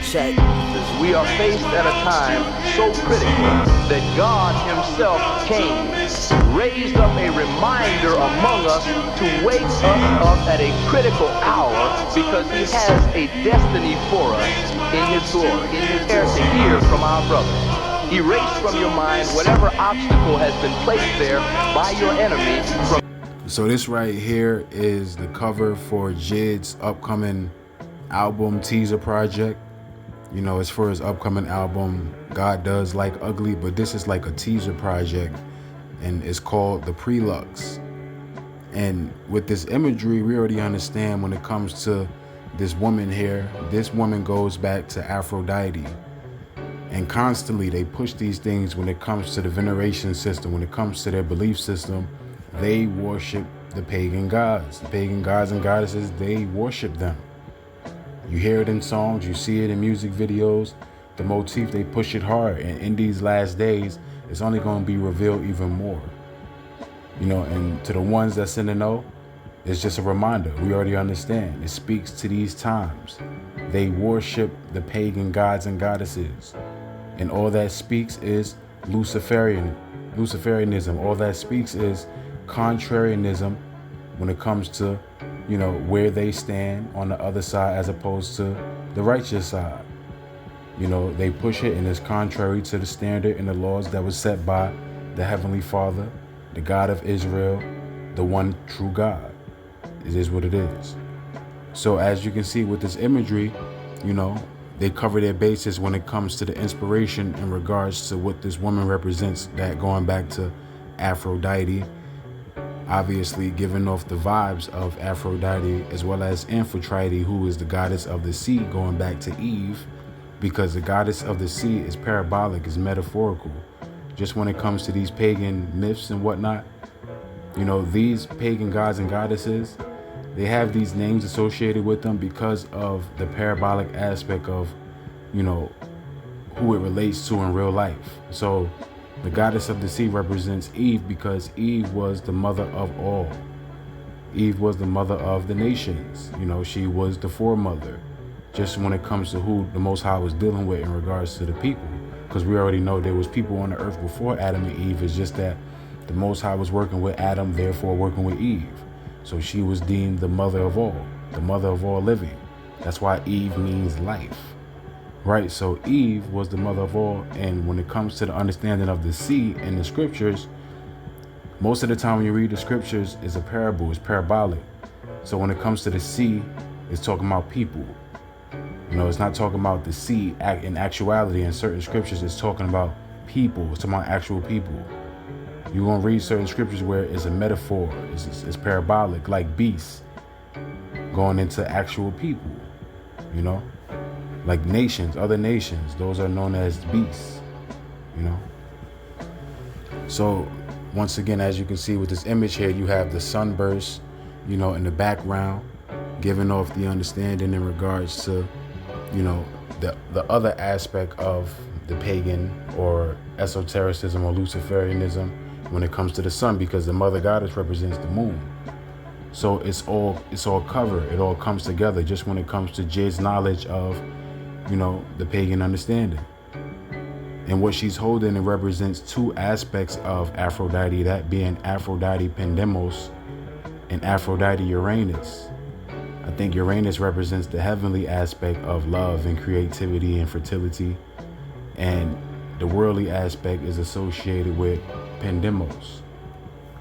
Check. We are faced at a time so critical that God himself came, raised up a reminder among us to wake us up at a critical hour because he has a destiny for us in his glory, in his care to hear from our brothers. Erase from your mind whatever obstacle has been placed there by your enemy. So this right here is the cover for JID's upcoming album teaser project. You know, it's for his upcoming album, God Does Like Ugly, but this is like a teaser project, and it's called The Prelux. And with this imagery, we already understand when it comes to this woman here, this woman goes back to Aphrodite. And constantly they push these things when it comes to the veneration system, when it comes to their belief system. They worship the pagan gods. The pagan gods and goddesses, they worship them. You hear it in songs, you see it in music videos. The motif, they push it hard. And in these last days, it's only going to be revealed even more. You know, and to the ones that's in the know, it's just a reminder. We already understand. It speaks to these times. They worship the pagan gods and goddesses. And all that speaks is Luciferianism. All that speaks is contrarianism when it comes to, you know, where they stand on the other side as opposed to the righteous side. You know, they push it and it's contrary to the standard and the laws that was set by the Heavenly Father, the God of Israel, the one true God. It is what it is. So as you can see with this imagery, you know, they cover their bases when it comes to the inspiration in regards to what this woman represents, that going back to Aphrodite, obviously giving off the vibes of Aphrodite, as well as Amphitrite, who is the goddess of the sea, going back to Eve, because the goddess of the sea is parabolic, is metaphorical. Just when it comes to these pagan myths and whatnot, you know, these pagan gods and goddesses, they have these names associated with them because of the parabolic aspect of, you know, who it relates to in real life. So the goddess of the sea represents Eve because Eve was the mother of all. Eve was the mother of the nations. You know, she was the foremother, just when it comes to who the Most High was dealing with in regards to the people. Because we already know there was people on the earth before Adam and Eve. It's just that the Most High was working with Adam, therefore working with Eve. So she was deemed the mother of all, the mother of all living. That's why Eve means life, right? So Eve was the mother of all. And when it comes to the understanding of the sea in the scriptures, most of the time when you read the scriptures, it's a parable, it's parabolic. So when it comes to the sea, it's talking about people. You know, it's not talking about the sea in actuality. In certain scriptures, it's talking about people. It's talking about actual people. You're going to read certain scriptures where it's a metaphor, it's parabolic, like beasts going into actual people, you know, like nations, other nations. Those are known as beasts, you know. So once again, as you can see with this image here, you have the sunburst, you know, in the background, giving off the understanding in regards to, you know, the other aspect of the pagan or esotericism or Luciferianism when it comes to the sun, because the mother goddess represents the moon. So it's all covered. It all comes together just when it comes to JID's knowledge of, you know, the pagan understanding. And what she's holding, it represents two aspects of Aphrodite, that being Aphrodite Pandemos and Aphrodite Uranus. I think Uranus represents the heavenly aspect of love and creativity and fertility, and the worldly aspect is associated with Pandemos.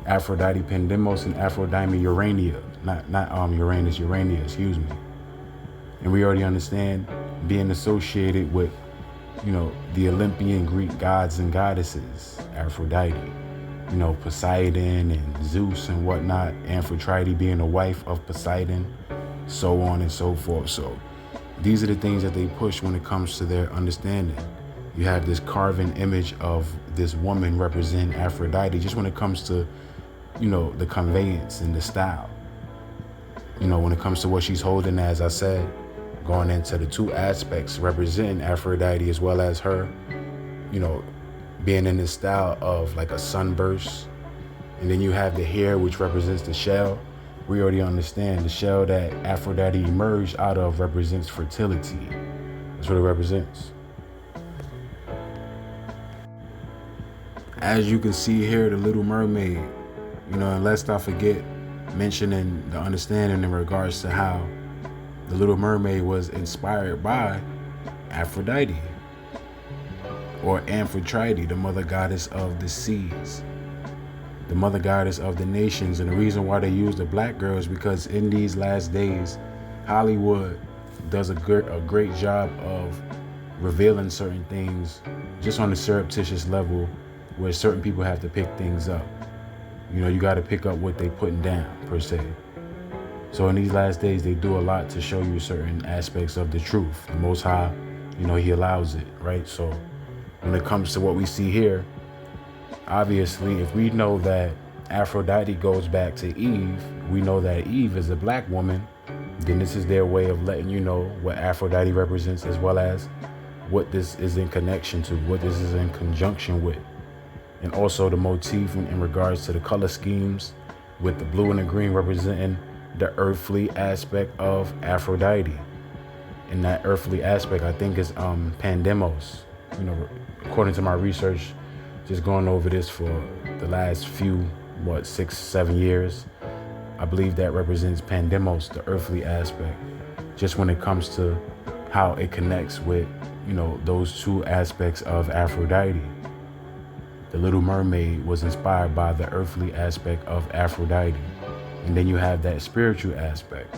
Aphrodite Pandemos and Aphrodite Urania. Not Uranus, Urania, excuse me. And we already understand being associated with, you know, the Olympian Greek gods and goddesses, Aphrodite, you know, Poseidon and Zeus and whatnot, Amphitrite being the wife of Poseidon, so on and so forth. So these are the things that they push when it comes to their understanding. You have this carven image of this woman representing Aphrodite, just when it comes to, you know, the conveyance and the style. You know, when it comes to what she's holding, as I said, going into the two aspects representing Aphrodite, as well as her, you know, being in this style of like a sunburst. And then you have the hair, which represents the shell. we already understand the shell that Aphrodite emerged out of represents fertility. That's what it represents. As you can see here, the Little Mermaid, and lest I forget mentioning the understanding in regards to how the Little Mermaid was inspired by Aphrodite, or Amphitrite, the mother goddess of the seas, the mother goddess of the nations. And the reason why they use the black girl is because in these last days, Hollywood does a great job of revealing certain things just on a surreptitious level, where certain people have to pick things up. You got to pick up what they putting down, per se. So in these last days, they do a lot to show you certain aspects of the truth. The Most High, he allows it, right? So when it comes to what we see here, obviously, if we know that Aphrodite goes back to Eve, we know that Eve is a black woman, then this is their way of letting you know what Aphrodite represents, as well as what this is in connection to, what this is in conjunction with. And also the motif in regards to the color schemes, with the blue and the green representing the earthly aspect of Aphrodite. And that earthly aspect, I think, is Pandemos. According to my research, just going over this for the last few, 6-7 years, I believe that represents Pandemos, the earthly aspect, just when it comes to how it connects with, those two aspects of Aphrodite. The Little Mermaid was inspired by the earthly aspect of Aphrodite. And then you have that spiritual aspect.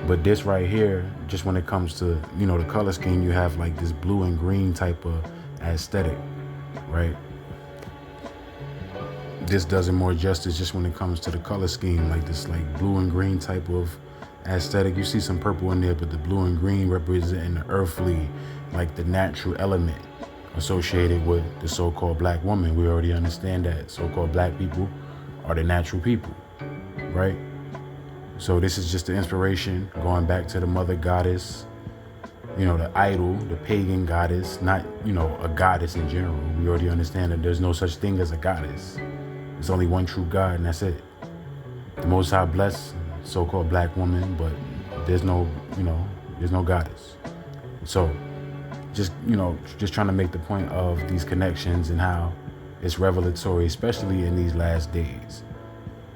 But this right here, just when it comes to, the color scheme, you have like this blue and green type of aesthetic, right? This does it more justice just when it comes to the color scheme, like this like blue and green type of aesthetic. You see some purple in there, but the blue and green representing the earthly, like the natural element associated with the so-called black woman. We already understand that so-called black people are the natural people, right? So this is just the inspiration going back to the mother goddess, the idol, the pagan goddess, not, a goddess in general. We already understand that there's no such thing as a goddess. There's only one true God, and that's it. The Most High bless so-called black woman, but there's no goddess. So just trying to make the point of these connections and how it's revelatory, especially in these last days.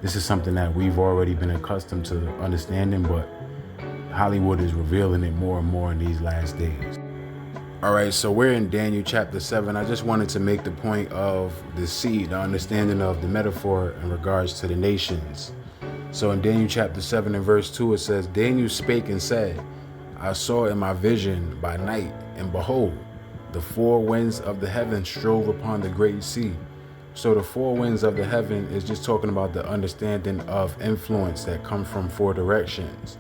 This is something that we've already been accustomed to understanding, but Hollywood is revealing it more and more in these last days. All right, so we're in Daniel chapter 7. I just wanted to make the point of the seed, the understanding of the metaphor in regards to the nations. So in Daniel chapter 7 and verse 2, it says, Daniel spake and said, I saw in my vision by night, and behold, the four winds of the heaven strove upon the great sea. So the four winds of the heaven is just talking about the understanding of influence that come from four directions.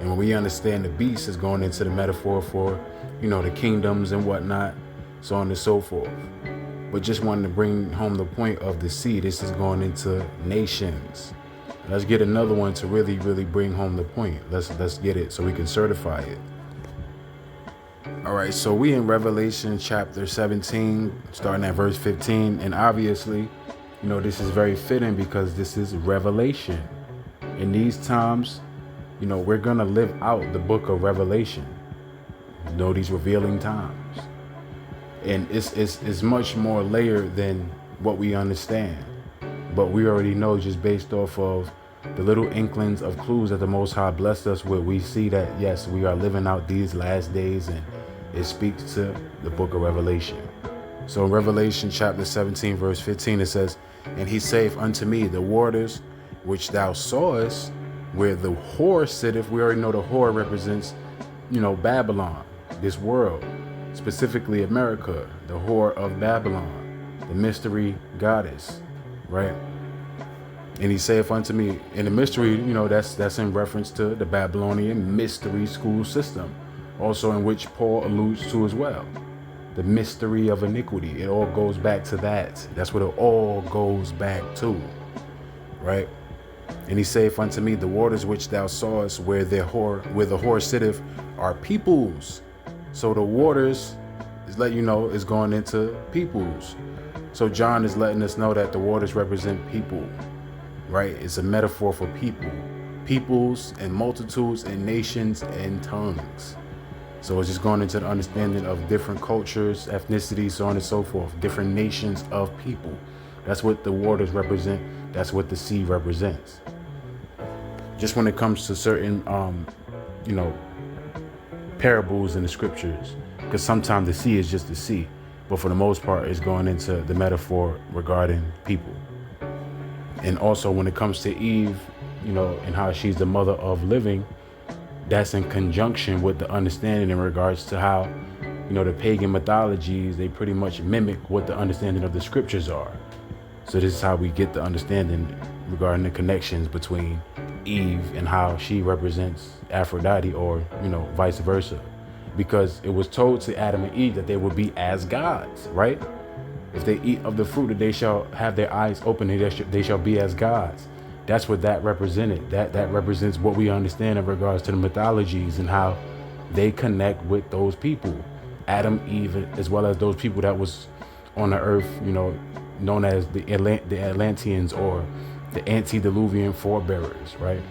And when we understand the beast is going into the metaphor for, the kingdoms and whatnot, so on and so forth. But just wanted to bring home the point of the sea. This is going into nations. Let's get another one to really, really bring home the point. Let's get it so we can certify it. All right, so we in Revelation chapter 17, starting at verse 15. And obviously, this is very fitting because this is Revelation. In these times, we're going to live out the book of Revelation. These revealing times. And it's much more layered than what we understand. But we already know, just based off of the little inklings of clues that the Most High blessed us with, we see that, yes, we are living out these last days, and it speaks to the book of Revelation. So in Revelation chapter 17, verse 15, it says, And he saith unto me, the waters which thou sawest, where the whore sitteth. We already know the whore represents, Babylon, this world, specifically America, the whore of Babylon, the mystery goddess, right? And he saith unto me, in the mystery, that's in reference to the Babylonian mystery school system, also in which Paul alludes to as well. The mystery of iniquity. It all goes back to that. That's what it all goes back to, right? And he saith unto me, the waters which thou sawest, where the whore sitteth, are peoples. So the waters is letting you know is going into peoples. So John is letting us know that the waters represent people, right? It's a metaphor for people. peoples and multitudes and nations and tongues. So it's just going into the understanding of different cultures, ethnicities, so on and so forth, different nations of people. That's what the waters represent. That's what the sea represents. Just when it comes to certain, parables in the scriptures, because sometimes the sea is just the sea, but for the most part, it's going into the metaphor regarding people. And also when it comes to Eve, and how she's the mother of living, that's in conjunction with the understanding in regards to how, the pagan mythologies, they pretty much mimic what the understanding of the scriptures are. So this is how we get the understanding regarding the connections between Eve and how she represents Aphrodite, or, vice versa. Because it was told to Adam and Eve that they would be as gods, right? If they eat of the fruit, that they shall have their eyes open, and they shall be as gods. That's what that represented. That represents what we understand in regards to the mythologies and how they connect with those people, Adam, Eve, as well as those people that was on the earth, known as the Atlanteans, or the antediluvian forebearers, right?